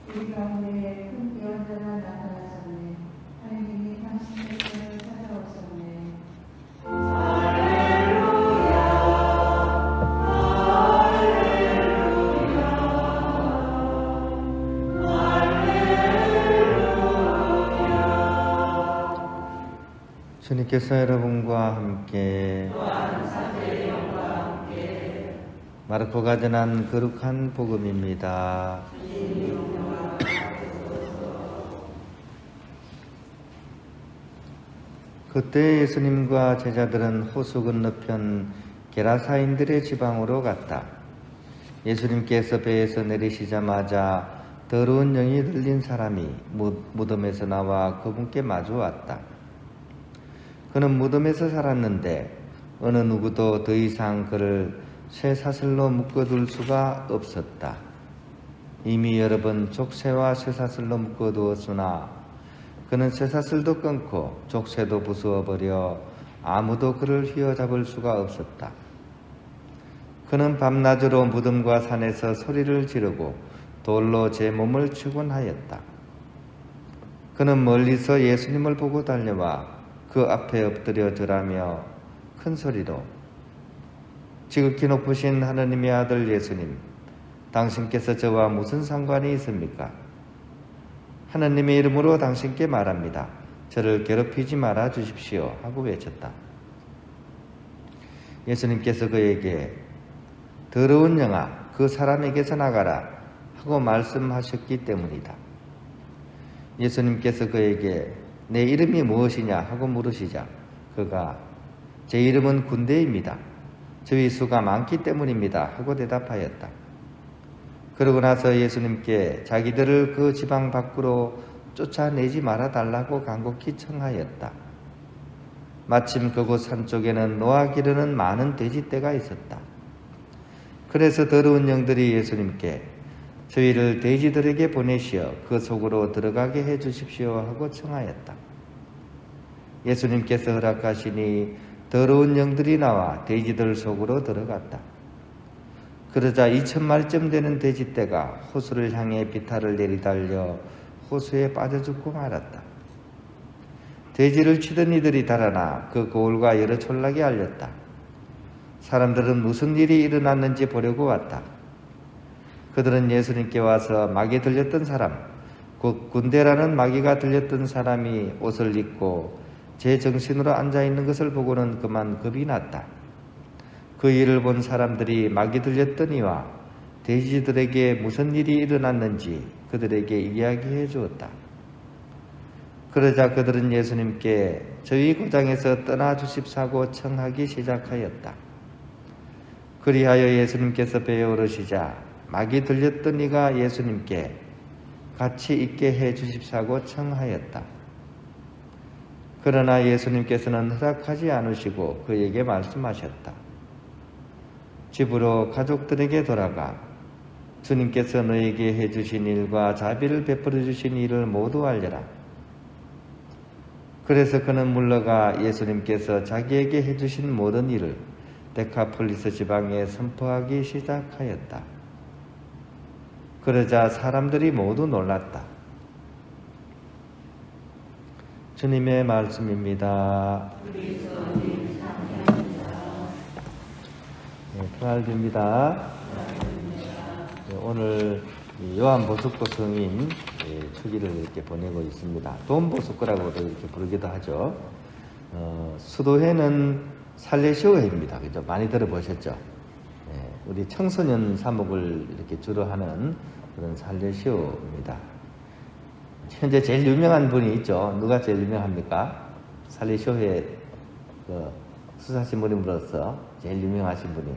우리 가운데 큰 예언자가 나타나셨네. 하나님이 당신께서 찾아오셨네. 주님께서 여러분과 함께 마르코가 전한 거룩한 복음입니다. 그때 예수님과 제자들은 호수 건너편 게라사인들의 지방으로 갔다. 예수님께서 배에서 내리시자마자 더러운 영이 들린 사람이 무덤에서 나와 그분께 마주 왔다. 그는 무덤에서 살았는데 어느 누구도 더 이상 그를 쇠사슬로 묶어둘 수가 없었다. 이미 여러 번 족쇄와 쇠사슬로 묶어두었으나 그는 쇠사슬도 끊고 족쇄도 부수어버려 아무도 그를 휘어잡을 수가 없었다. 그는 밤낮으로 무덤과 산에서 소리를 지르고 돌로 제 몸을 치곤 하였다. 그는 멀리서 예수님을 보고 달려와 그 앞에 엎드려 절하며 큰 소리로 지극히 높으신 하느님의 아들 예수님, 당신께서 저와 무슨 상관이 있습니까? 하느님의 이름으로 당신께 말합니다. 저를 괴롭히지 말아 주십시오 하고 외쳤다. 예수님께서 그에게 더러운 영아, 그 사람에게서 나가라 하고 말씀하셨기 때문이다. 예수님께서 그에게 내 이름이 무엇이냐 하고 물으시자 그가 제 이름은 군대입니다. 저희 수가 많기 때문입니다 하고 대답하였다. 그러고 나서 예수님께 자기들을 그 지방 밖으로 쫓아내지 말아달라고 간곡히 청하였다. 마침 그곳 산쪽에는 노아 기르는 많은 돼지떼가 있었다. 그래서 더러운 영들이 예수님께 저희를 돼지들에게 보내시어 그 속으로 들어가게 해 주십시오 하고 청하였다. 예수님께서 허락하시니 더러운 영들이 나와 돼지들 속으로 들어갔다. 그러자 2,000마리쯤 되는 돼지떼가 호수를 향해 비탈을 내리달려 호수에 빠져 죽고 말았다. 돼지를 치던 이들이 달아나 그 고을과 여러 촌락에 알렸다. 사람들은 무슨 일이 일어났는지 보려고 왔다. 그들은 예수님께 와서 마귀 들렸던 사람, 곧 군대라는 마귀가 들렸던 사람이 옷을 입고 제 정신으로 앉아있는 것을 보고는 그만 겁이 났다. 그 일을 본 사람들이 마귀 들렸던 이와 돼지들에게 무슨 일이 일어났는지 그들에게 이야기해 주었다. 그러자 그들은 예수님께 저희 고장에서 떠나 주십사고 청하기 시작하였다. 그리하여 예수님께서 배에 오르시자 마귀 들렸던 이가 예수님께 같이 있게 해 주십사고 청하였다. 그러나 예수님께서는 허락하지 않으시고 그에게 말씀하셨다. 집으로 가족들에게 돌아가 주님께서 너에게 해주신 일과 자비를 베풀어 주신 일을 모두 알려라. 그래서 그는 물러가 예수님께서 자기에게 해주신 모든 일을 데카폴리스 지방에 선포하기 시작하였다. 그러자 사람들이 모두 놀랐다. 주님의 말씀입니다. 평안드립니다. 오늘 요한보석고 성인 초기를 이렇게 보내고 있습니다. 돈보석고라고도 이렇게 부르기도 하죠. 수도회는 살레시오회입니다. 그죠? 많이 들어보셨죠? 우리 청소년 사목을 이렇게 주로 하는 그런 살레시오입니다. 현재 제일 유명한 분이 있죠. 누가 제일 유명합니까? 살레시오회 수사신부님으로서 제일 유명하신 분이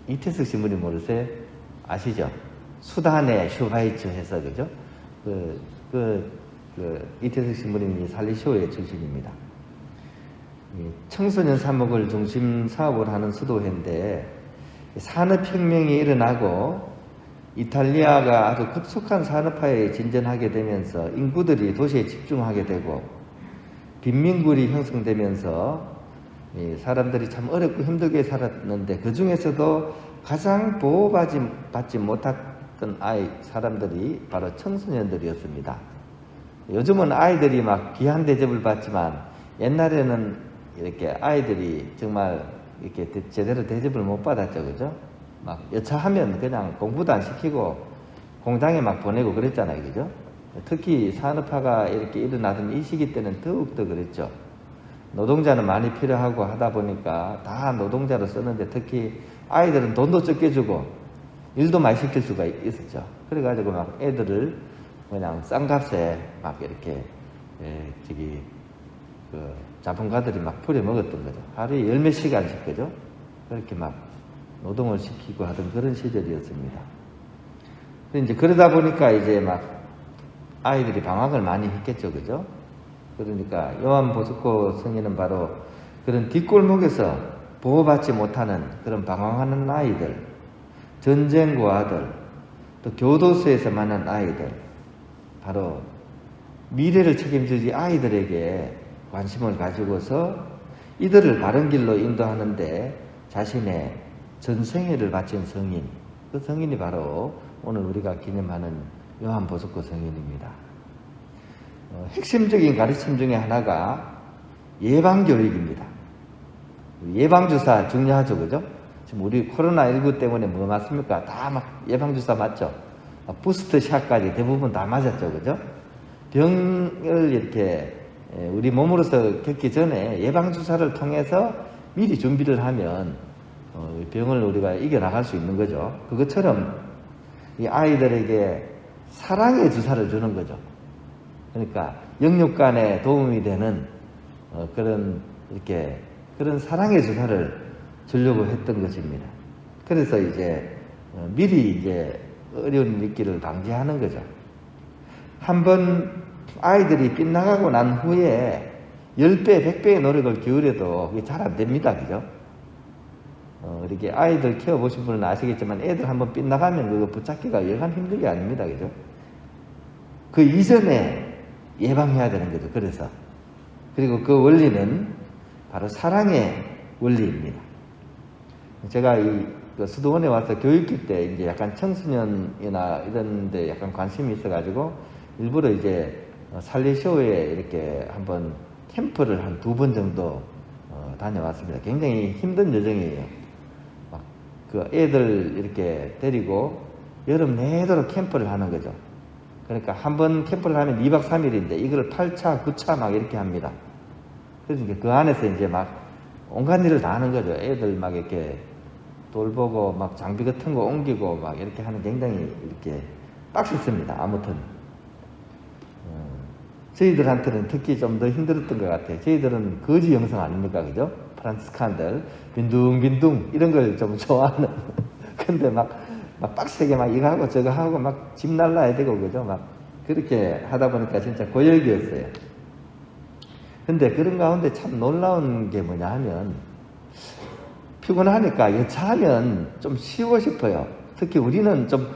이태석 신부님 모르세요? 아시죠? 수단의 슈바이츠 해서 그죠? 이태석 신부님이 살레시오회 출신입니다. 청소년 사목을 중심 사업을 하는 수도회인데 산업혁명이 일어나고 이탈리아가 아주 급속한 산업화에 진전하게 되면서 인구들이 도시에 집중하게 되고 빈민굴이 형성되면서 사람들이 참 어렵고 힘들게 살았는데 그 중에서도 가장 보호받지 못했던 했던 사람들이 바로 청소년들이었습니다. 요즘은 아이들이 막 귀한 대접을 받지만 옛날에는 이렇게 아이들이 정말 이렇게 제대로 대접을 못 받았죠, 그죠? 막 여차하면 그냥 공부도 안 시키고 공장에 막 보내고 그랬잖아요, 그죠? 특히 산업화가 이렇게 일어나던 이 시기 때는 더욱더 그랬죠. 노동자는 많이 필요하고 하다 보니까 다 노동자로 썼는데 특히 아이들은 돈도 적게 주고 일도 많이 시킬 수가 있었죠. 그래가지고 막 애들을 그냥 싼 값에 막 이렇게 그 자본가들이 막 부려먹었던 거죠. 하루에 열 몇 시간씩, 그죠? 그렇게 막 노동을 시키고 하던 그런 시절이었습니다. 이제 그러다 보니까 이제 막 아이들이 방황을 많이 했겠죠, 그죠? 그러니까 요한 보스코 성인은 바로 그런 뒷골목에서 보호받지 못하는 그런 방황하는 아이들, 전쟁고아들, 또 교도소에서 만난 아이들, 바로 미래를 책임지지 아이들에게 관심을 가지고서 이들을 바른 길로 인도하는데 자신의 전생애를 바친 성인, 그 성인이 바로 오늘 우리가 기념하는 요한 보스코 성인입니다. 핵심적인 가르침 중에 하나가 예방교육입니다. 예방주사 중요하죠, 그죠? 지금 우리 코로나19 때문에 뭐 맞습니까? 다 막 예방주사 맞죠? 부스트샷까지 대부분 다 맞았죠, 그죠? 병을 이렇게 우리 몸으로서 겪기 전에 예방주사를 통해서 미리 준비를 하면 병을 우리가 이겨나갈 수 있는 거죠. 그것처럼 이 아이들에게 사랑의 주사를 주는 거죠. 그러니까 영육간에 도움이 되는 그런 사랑의 주사를 주려고 했던 것입니다. 그래서 이제 미리 이제 어려운 일기를 방지하는 거죠. 한번 아이들이 빗나가고 난 후에 10배, 100배의 노력을 기울여도 그게 잘 안 됩니다. 그죠? 이렇게 아이들 키워보신 분은 아시겠지만 애들 한번 빗나가면 그거 붙잡기가 여간 힘든 게 아닙니다. 그죠? 그 이전에 예방해야 되는 거죠. 그래서. 그리고 그 원리는 바로 사랑의 원리입니다. 제가 그 수도원에 와서 교육기 때 이제 약간 청소년이나 이런 데 약간 관심이 있어가지고 일부러 이제 살레시오에 이렇게 한번 캠프를 한 2번 정도 다녀왔습니다. 굉장히 힘든 여정이에요. 막 그 애들 이렇게 데리고 여름 내도록 캠프를 하는 거죠. 그러니까 한번 캠프를 하면 2박 3일인데 이걸 8차, 9차 막 이렇게 합니다. 그래서 이제 그 안에서 이제 막 온갖 일을 다 하는 거죠. 애들 막 이렇게 돌보고 막 장비 같은 거 옮기고 막 이렇게 하는 굉장히 이렇게 빡셌습니다. 아무튼 저희들한테는 특히 좀 더 힘들었던 것 같아요. 저희들은 거지 영성 아닙니까, 그죠? 프란치스칸들 빈둥빈둥 이런 걸 좀 좋아하는. 근데 막 빡세게 막 이거 하고 저거 하고 막 집 날라야 되고, 그죠? 막 그렇게 하다 보니까 진짜 고역이었어요. 근데 그런 가운데 참 놀라운 게 뭐냐 하면 피곤하니까 여차하면 좀 쉬고 싶어요. 특히 우리는 좀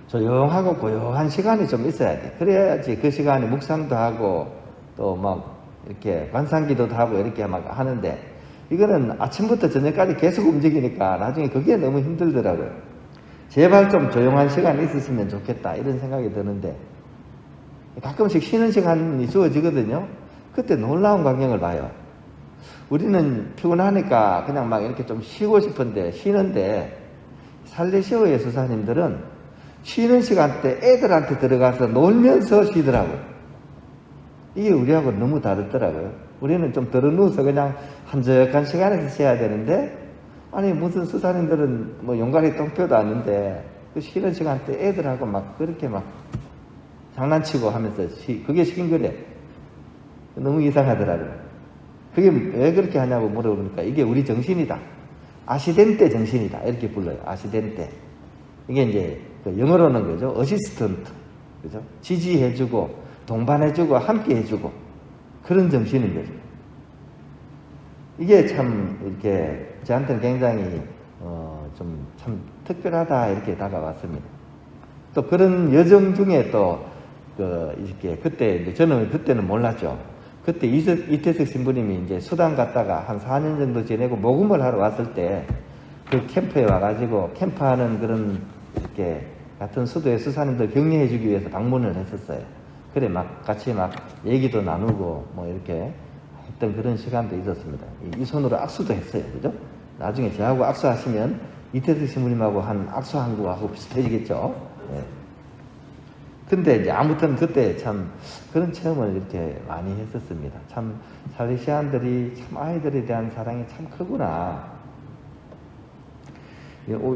조용하고 고요한 시간이 좀 있어야 돼. 그래야지 그 시간에 묵상도 하고 또 막 이렇게 관상기도도 하고 이렇게 막 하는데 이거는 아침부터 저녁까지 계속 움직이니까 나중에 그게 너무 힘들더라고요. 제발 좀 조용한 시간이 있었으면 좋겠다 이런 생각이 드는데 가끔씩 쉬는 시간이 주어지거든요. 그때 놀라운 광경을 봐요. 우리는 피곤하니까 그냥 막 이렇게 좀 쉬고 싶은데 쉬는데 살레시오의 수사님들은 쉬는 시간 때 애들한테 들어가서 놀면서 쉬더라고요. 이게 우리하고 너무 다르더라고요. 우리는 좀 들어누워서 그냥 한적한 시간에서 쉬어야 되는데 아니 무슨 수사님들은 뭐 용가리 똥표도 아닌데 그 쉬는 시간 때 애들하고 막 그렇게 막 장난치고 하면서 그게 싱글해. 너무 이상하더라고요. 그게 왜 그렇게 하냐고 물어보니까 이게 우리 정신이다. 아시덴테 정신이다. 이렇게 불러요. 아시덴테. 이게 이제 그 영어로는 그죠? 어시스턴트. 그죠? 지지해주고, 동반해주고, 함께 해주고. 그런 정신인 거죠. 이게 참 이렇게 저한테는 굉장히 좀 참 특별하다 이렇게 다가왔습니다. 또 그런 여정 중에 또 이렇게 그때 이제 저는 그때는 몰랐죠. 그때 이태석 신부님이 이제 수단 갔다가 한 4년 정도 지내고 모금을 하러 왔을 때 그 캠프에 와가지고 캠프하는 그런 이렇게 같은 수도의 수사님들 격려해주기 위해서 방문을 했었어요. 그래 막 같이 막 얘기도 나누고 뭐 이렇게 했던 그런 시간도 있었습니다. 이 손으로 악수도 했어요, 그죠? 나중에 저하고 악수하시면 이태수 신부님하고 한 악수한 거하고 비슷해지겠죠. 예. 근데 이제 아무튼 그때 참 그런 체험을 이렇게 많이 했었습니다. 참 살레시안들이 참 아이들에 대한 사랑이 참 크구나.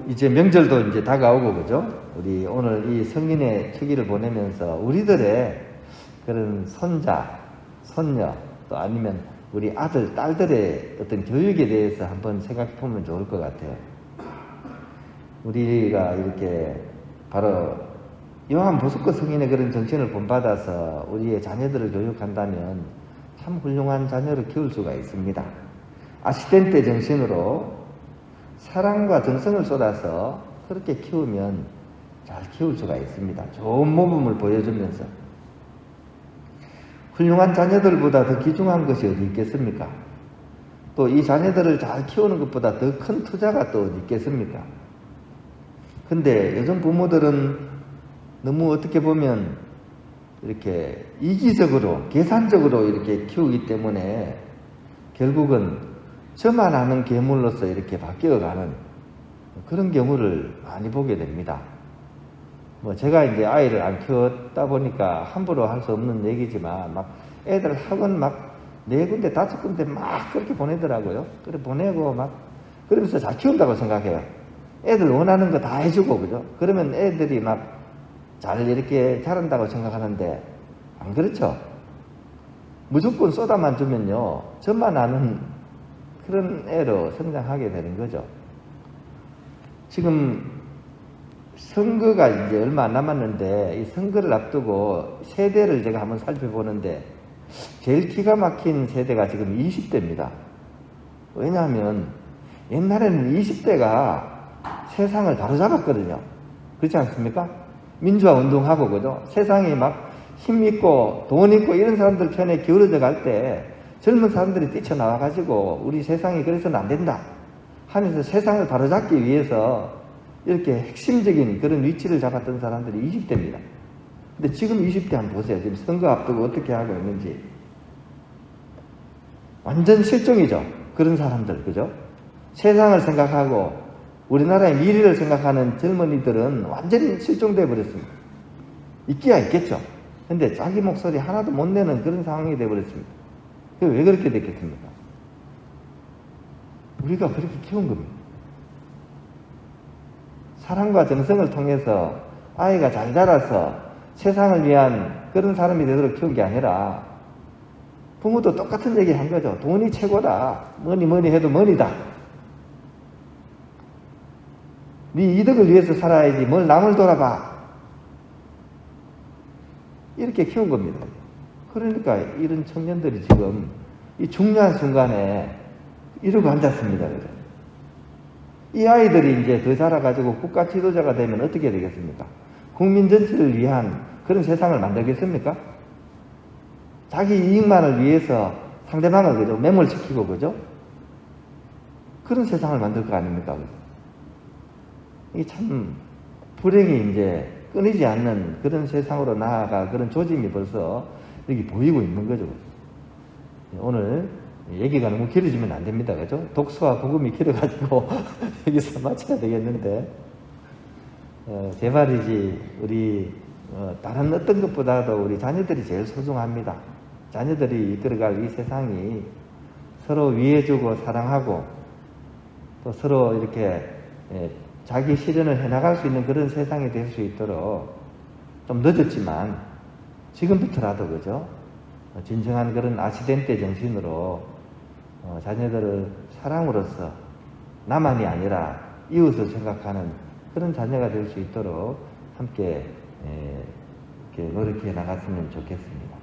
이제 명절도 이제 다가오고 그죠? 우리 오늘 이 성인의 특기를 보내면서 우리들의 그런 손자, 손녀 또 아니면 우리 아들, 딸들의 어떤 교육에 대해서 한번 생각해 보면 좋을 것 같아요. 우리가 이렇게 바로 요한 보스코 성인의 그런 정신을 본받아서 우리의 자녀들을 교육한다면 참 훌륭한 자녀를 키울 수가 있습니다. 아시덴테 정신으로 사랑과 정성을 쏟아서 그렇게 키우면 잘 키울 수가 있습니다. 좋은 모범을 보여주면서. 훌륭한 자녀들보다 더 귀중한 것이 어디 있겠습니까? 또 이 자녀들을 잘 키우는 것보다 더 큰 투자가 또 어디 있겠습니까? 근데 요즘 부모들은 너무 어떻게 보면 이렇게 이기적으로, 계산적으로 이렇게 키우기 때문에 결국은 저만 아는 괴물로서 이렇게 바뀌어가는 그런 경우를 많이 보게 됩니다. 뭐 제가 이제 아이를 안 키웠다 보니까 함부로 할 수 없는 얘기지만 막 애들 학원 막 4군데 5군데 막 그렇게 보내더라고요. 그래 보내고 막 그러면서 잘 키운다고 생각해요. 애들 원하는 거 다 해주고 그죠? 그러면 애들이 막 잘 이렇게 자란다고 생각하는데 안 그렇죠? 무조건 쏟아만 주면요 저만 아는 그런 애로 성장하게 되는 거죠. 지금 선거가 이제 얼마 안 남았는데 이 선거를 앞두고 세대를 제가 한번 살펴보는데 제일 기가 막힌 세대가 지금 20대입니다. 왜냐하면 옛날에는 20대가 세상을 바로잡았거든요. 그렇지 않습니까? 민주화 운동하고 그죠? 세상이 막 힘있고 돈 있고 이런 사람들 편에 기울어져 갈 때 젊은 사람들이 뛰쳐나와가지고 우리 세상이 그래서는 안 된다 하면서 세상을 바로잡기 위해서 이렇게 핵심적인 그런 위치를 잡았던 사람들이 20대입니다. 근데 지금 20대 한번 보세요. 지금 선거 앞두고 어떻게 하고 있는지. 완전 실종이죠. 그런 사람들, 그죠? 세상을 생각하고 우리나라의 미래를 생각하는 젊은이들은 완전히 실종되어 버렸습니다. 있기야 있겠죠. 근데 자기 목소리 하나도 못 내는 그런 상황이 되어 버렸습니다. 왜 그렇게 됐겠습니까? 우리가 그렇게 키운 겁니다. 사랑과 정성을 통해서 아이가 잘 자라서 세상을 위한 그런 사람이 되도록 키운 게 아니라 부모도 똑같은 얘기 한 거죠. 돈이 최고다. 뭐니 해도 머니다. 네 이득을 위해서 살아야지 뭘 남을 돌아봐. 이렇게 키운 겁니다. 그러니까 이런 청년들이 지금 이 중요한 순간에 이러고 앉았습니다. 그죠? 이 아이들이 이제 더 자라가지고 국가 지도자가 되면 어떻게 되겠습니까? 국민 전체를 위한 그런 세상을 만들겠습니까? 자기 이익만을 위해서 상대방을 그죠? 매몰시키고 그죠? 그런 세상을 만들 거 아닙니까? 그죠? 이게 참 불행이 이제 끊이지 않는 그런 세상으로 나아가 그런 조짐이 벌써 여기 보이고 있는 거죠. 오늘 얘기가 너무 길어지면 안 됩니다. 그죠? 독서와 복음이 길어가지고 여기서 마쳐야 되겠는데 제발이지 우리 다른 어떤 것보다도 우리 자녀들이 제일 소중합니다. 자녀들이 이끌어갈 이 세상이 서로 위해주고 사랑하고 또 서로 이렇게 자기 실현을 해나갈 수 있는 그런 세상이 될 수 있도록 좀 늦었지만 지금부터라도 그죠? 진정한 그런 아시덴테 정신으로 자녀들을 사랑으로서 나만이 아니라 이웃을 생각하는 그런 자녀가 될 수 있도록 함께 이렇게 노력해 나갔으면 좋겠습니다.